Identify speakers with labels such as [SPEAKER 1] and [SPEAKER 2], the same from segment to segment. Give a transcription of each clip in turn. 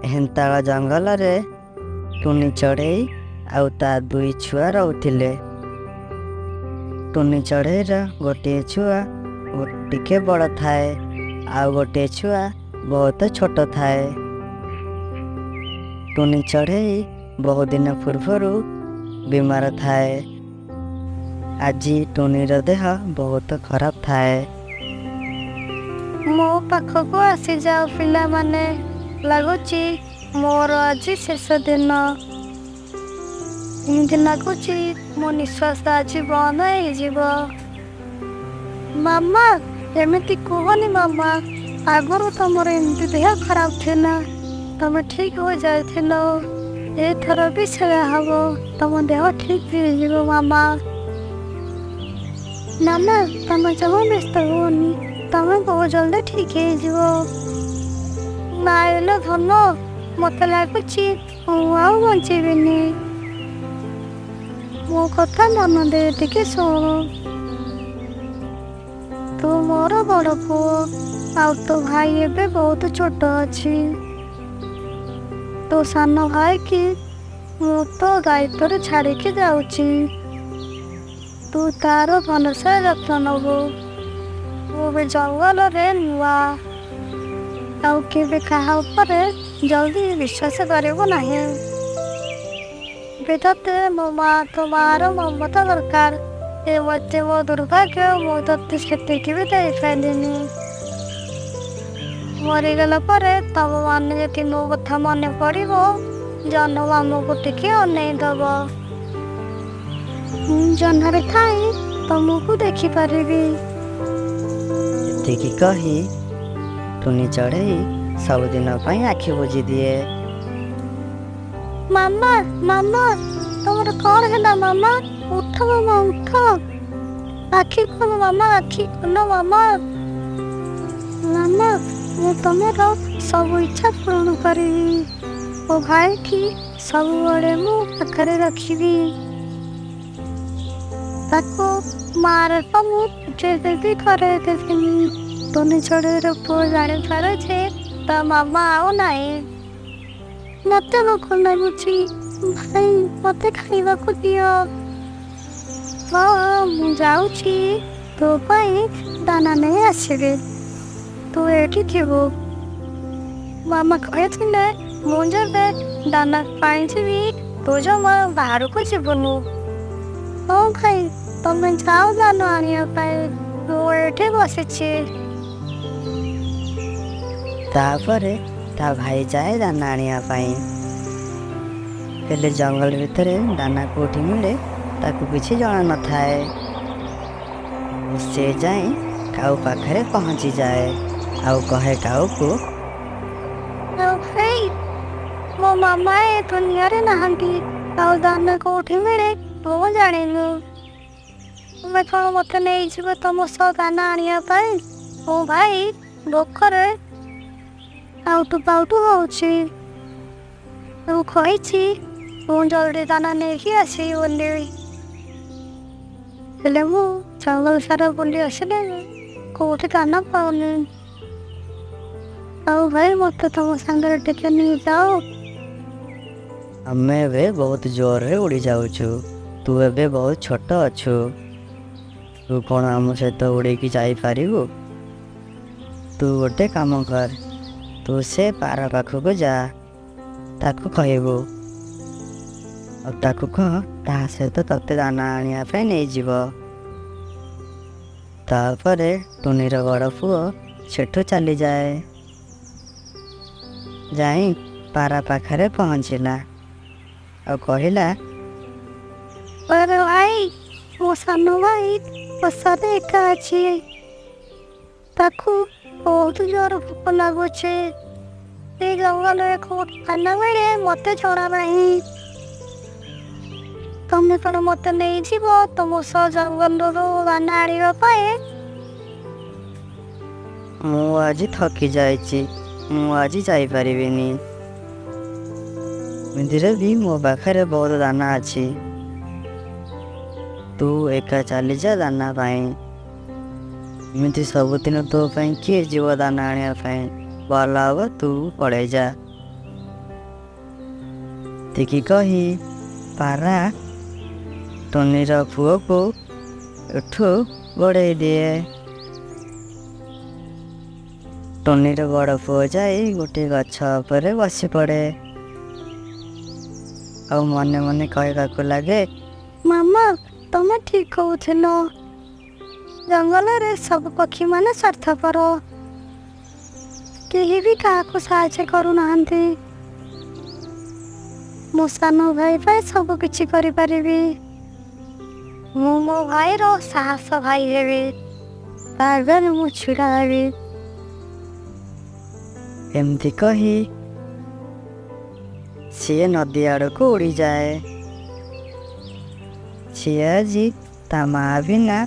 [SPEAKER 1] ହେନ୍ତାଳ ଜଙ୍ଗଲରେ ଟୁନି ଚଢ଼େଇ ଆଉ ତା ଦୁଇ ଛୁଆ ରହୁଥିଲେ। ଟୁନି ଚଢ଼େଇର ଗୋଟିଏ ଛୁଆ ଟିକେ ବଡ଼ ଥାଏ ଆଉ ଗୋଟିଏ ଛୁଆ ବହୁତ ଛୋଟ ଥାଏ। ଟୁନି ଚଢ଼େଇ ବହୁ ଦିନ ପୂର୍ବରୁ ବିମାର ଥାଏ। ଆଜି ଟୁନିର ଦେହ ବହୁତ ଖରାପ ଥାଏ।
[SPEAKER 2] ମୋ ପାଖକୁ ଆସିଯାଅ ପିଲାମାନେ, ଲାଗୁଛି ମୋର ଆଜି ଶେଷ ଦିନ। ଏମିତି ଲାଗୁଛି ମୋ ନିଶ୍ୱାସ ଆଜି ବନ୍ଦ ହେଇଯିବ। ମାମା, ଏମିତି କୁହନି ମାମା, ଆଗରୁ ତମର ଏମିତି ଦେହ ଖରାପ ଥିଲା, ତମେ ଠିକ ହୋଇଯାଇଥିଲ। ଏଥର ବି ସେୟା ହବ, ତମ ଦେହ ଠିକ ହେଇଯିବ ମାମା। ମାମା, ତମେ ଜମା ବ୍ୟସ୍ତ ହୁଅନି, ତମେ ବହୁତ ଜଲ୍ଦି ଠିକ ହେଇଯିବ। ନାଇଲୋ ଧନ, ମତେ ଲାଗୁଛି ମୁଁ ଆଉ ବଞ୍ଚିବିନି। ମୋ କଥା ମନ ଦେଇ ଟିକେ ଶୁଣ। ତୁ ମୋର ବଡ଼ ପୁଅ, ଆଉ ତୋ ଭାଇ ଏବେ ବହୁତ ଛୋଟ ଅଛି। ତୋ ସାନ ଭାଇକି ମୁଁ ତୋ ଦାୟିତ୍ୱରେ ଛାଡ଼ିକି ଯାଉଛି। ତୁ ତାର ଭଲସେ ଯତ୍ନ ନେବୁ। ମୁଁ ବି ଜଙ୍ଗଲରେ ନୂଆ, ଆଉ କେବେ କାହା ଉପରେ ଜଲ୍ଦି ବିଶ୍ୱାସ କରିବୁ ନାହିଁ। ଏବେ ତତେ ମୋ ତୋ ମାର ମମତା ଦରକାର। ଏ ମୋତେ ମୋ ଦୁର୍ଭାଗ୍ୟ, ମୁଁ ତତେ ସେତିକି ବି ଦେଇପାରିଲିନି। ମରିଗଲା ପରେ ତମ ମାନେ ଯଦି ମୋ କଥା ମନେ ପଡ଼ିବ, ଜହ୍ନ ମାମୁଁକୁ ଟିକେ ଅନେଇ ଦବ। ମୁଁ ଜହ୍ନରେ ଥାଇ ତମକୁ ଦେଖିପାରିବି।
[SPEAKER 1] ଏତିକି କହି ଟୁନି ଚଢ଼େଇ ସବୁଦିନ ପାଇଁ ଆଖି ବୁଜିଦିଏ।
[SPEAKER 2] ମାମା, ମାମା, ତମର କଣ ହେଲା ମାମା? ଉଠ ମାମା, ଉଠ। ଆଖି ଖୋଲ ମାମା, ଆଖି ଖୋଲ ମାମା। ମାମା, ମୁଁ ତମର ସବୁ ଇଚ୍ଛା ପୂରଣ କରିବି। ମୋ ଭାଇକି ସବୁବେଳେ ମୁଁ ପାଖରେ ରଖିବି। ତାକୁ ମାର ସବୁ ଦେବି କରେଇ ଦେବି। ଟୁନି ଚଢ଼େଇର ପୁଅ ଜାଣିପାରୁଛି ତା ମାମା ଆଉ ନାହିଁ। ମତେ ଭୋକ ଲାଗୁଛି, ଭାଇ ମତେ ଖାଇବାକୁ ଦିଅ। ହଁ, ମୁଁ ଯାଉଛି ତୋ ପାଇଁ ଦାନା ନେଇ ଆସିବି। ତୁ ଏଇଠି ଥିବୁ। ମାମା କହିଥିଲେ ମୁଁ ଯେବେ ଦାନା ପାଇଁ ଯିବି, ତୁ ଜମା ବାହାରକୁ ଯିବୁନୁ। ହଉ ଭାଇ, ତମେ ଯାଅ ଦାନା ଆଣିବା ପାଇଁ, ମୁଁ ଏଇଠି ବସିଛି।
[SPEAKER 1] ତାପରେ ତା ଭାଇ ଯାଏ ଦାନା ଆଣିବା ପାଇଁ। ହେଲେ ଜଙ୍ଗଲ ଭିତରେ ଦାନା କୋଉଠି ମିଳେ ତାକୁ କିଛି ଜଣା ନଥାଏ। ସେ ଯାଇ କାଉ ପାଖରେ ପହଞ୍ଚିଯାଏ ଆଉ କହେ କାଉକୁ,
[SPEAKER 2] ଭାଇ, ମୋ ମାମା ଏ ଦୁନିଆରେ ନାହାନ୍ତି, ଆଉ ଦାନା କୋଉଠି ମିଳେ ମୁଁ ଜାଣିନୁ। ତୁମେ କଣ ମତେ ନେଇଯିବ ତମ ସହ ଦାନା ଆଣିବା ପାଇଁ? ମୋ ଭାଇ ଭୋକରେ ଆଉଟୁ ପାଉଟୁ ହଉଛି। ମୁଁ କହିଛି ମୁଁ ଜଲ୍ଦି ଦାନା ନେଇକି ଆସିବି ବୋଲି। ହେଲେ ମୁଁ ଜଙ୍ଗଲ ସାରା ବୁଲି ଆସିଲେ କୋଉଠି ଦାନା ପାଉନି। ଆଉ ଭାଇ, ମତେ ତମ ସାଙ୍ଗରେ ଟିକେ ନେଇଯାଅ।
[SPEAKER 1] ଆମେ ଏବେ ବହୁତ ଜୋରରେ ଉଡ଼ି ଯାଉଛୁ, ତୁ ଏବେ ବହୁତ ଛୋଟ ଅଛୁ। ତୁ କଣ ଆମ ସହିତ ଉଡ଼ିକି ଯାଇପାରିବୁ? ତୁ ଗୋଟେ କାମ କର, ତୁ ସେ ପାରା ପାଖକୁ ଯା, ତାକୁ କହିବୁ ଆଉ ତାକୁ କହ ତା ସହିତ ତତେ ଦାନା ଆଣିବା ପାଇଁ ନେଇଯିବ। ତାପରେ ଟୁନିର ବଡ଼ ପୁଅ ସେଠୁ ଚାଲିଯାଏ। ଯାଇ ପାରା ପାଖରେ ପହଞ୍ଚିଲା ଆଉ କହିଲା,
[SPEAKER 2] ଆରେ ଭାଇ, ମୋ ସାନ ଭାଇ ବସାରେ ଏକା ଅଛି। ତାକୁ ବହୁତ ଜୋର ଭୋକ ଲାଗୁଛି। ଏ ଜଙ୍ଗଲରେ କୋଉଠି ଦାନା ମିଳେ ମତେ ଜଣା ନାହିଁ। ତମେ କଣ ମତେ ନେଇଯିବ ତମ ସହ ଜଙ୍ଗଲରୁ ଦାନା ଆଣିବା ପାଇଁ?
[SPEAKER 1] ମୁଁ ଆଜି ଥକି ଯାଇଛି, ମୁଁ ଆଜି ଯାଇପାରିବିନି। ଏମିତିରେ ବି ମୋ ପାଖରେ ବହୁତ ଦାନା ଅଛି। ତୁ ଏକା ଚାଲିଯା ଦାନା ପାଇଁ। ଏମିତି ସବୁଦିନ ତୋ ପାଇଁ କିଏ ଯିବ ଦାନା ଆଣିବା ପାଇଁ? ଭଲ ହବ ତୁ ପଳେଇ ଯା। ଏତିକି କହି ପାରା ଟୁନିର ପୁଅକୁ ଏଠୁ ଗୋଡ଼େଇ ଦିଏ। ଟୁନିର ବଡ଼ ପୁଅ ଯାଇ ଗୋଟିଏ ଗଛ ଉପରେ ବସି ପଡ଼େ ଆଉ ମନେ ମନେ କହିବାକୁ ଲାଗେ,
[SPEAKER 2] ମାମା ତମେ ଠିକ କହୁଥିଲ। ଜଙ୍ଗଲରେ ସବୁ ପକ୍ଷୀମାନେ ସ୍ୱାର୍ଥପର, କେହି ବି କାହାକୁ ସାହାଯ୍ୟ କରୁନାହାନ୍ତି। ମୋ ସାନ ଭାଇ ପାଇଁ ସବୁ କିଛି କରିପାରିବି। ମୁଁ ମୋ ଭାଇର ସାହସ ଭାଇ ହେବି, ତା ଆଗରେ ମୁଁ ଛିଡ଼ା ହେବି।
[SPEAKER 1] ଏମିତି କହି ସିଏ ନଦୀ ଆଡ଼କୁ ଉଡ଼ିଯାଏ। ସିଏ ଆଜି ତା ମା ବିନା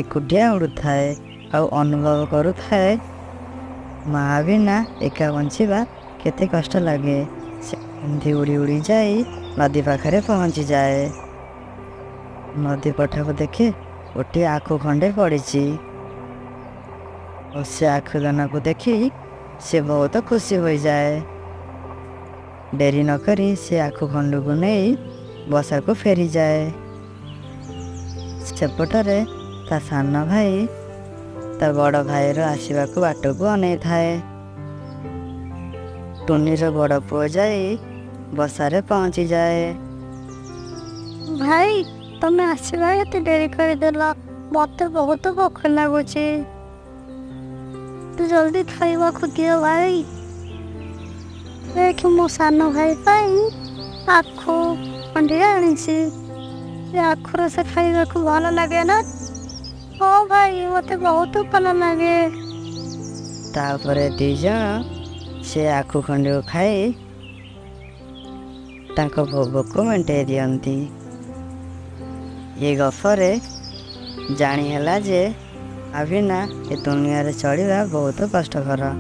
[SPEAKER 1] ଏକୁଟିଆ ଉଡ଼ୁଥାଏ ଆଉ ଅନୁଭବ କରୁଥାଏ ମା ବିନା ଏକା ବଞ୍ଚିବା କେତେ କଷ୍ଟ ଲାଗେ। ସେ ଏମିତି ଉଡ଼ି ଉଡ଼ି ଯାଇ ନଦୀ ପାଖରେ ପହଞ୍ଚିଯାଏ। ନଦୀ ପଠାକୁ ଦେଖେ ଗୋଟିଏ ଆଖୁ ଖଣ୍ଡେ ପଡ଼ିଛି ଆଉ ସେ ଆଖୁଦାନାକୁ ଦେଖି ସେ ବହୁତ ଖୁସି ହୋଇଯାଏ। ଡେରି ନକରି ସେ ଆଖୁ ଖଣ୍ଡକୁ ନେଇ ବସାକୁ ଫେରିଯାଏ। ସେପଟରେ ତା ସାନ ଭାଇ ତା ବଡ଼ ଭାଇର ଆସିବାକୁ ବାଟକୁ ଅନେଇଥାଏ। ଟୁନିର ବଡ଼ ପୁଅ ଯାଇ ବସାରେ ପହଞ୍ଚିଯାଏ।
[SPEAKER 2] ଭାଇ ତମେ ଆସିବା ଏତେ ଡେରି କରିଦେଲ, ମତେ ବହୁତ ଭୋକ ଲାଗୁଛି। ତୁ ଜଲ୍ଦି ଖାଇବାକୁ ଦିଅ ଭାଇ। ଦେଖ ମୋ ସାନ ଭାଇ ପାଇଁ ଆଖୁ ଖଣ୍ଡିଏ ଆଣିଛି। ଏ ଆଖୁ ରସ ଖାଇବାକୁ ଭଲ ଲାଗେ ନା? ହଁ ଭାଇ ମତେ ବହୁତ ଭଲ ଲାଗେ।
[SPEAKER 1] ତାପରେ ଦି ଜଣ ସେ ଆଖୁ ଖଣ୍ଡିକୁ ଖାଇ ତାଙ୍କ ଭୋକକୁ ମେଣ୍ଟେଇ ଦିଅନ୍ତି। ଏ ଗପରେ ଜାଣି ହେଲା ଯେ ବିନା ଏ ଦୁନିଆରେ ଚଳିବା ବହୁତ କଷ୍ଟକର।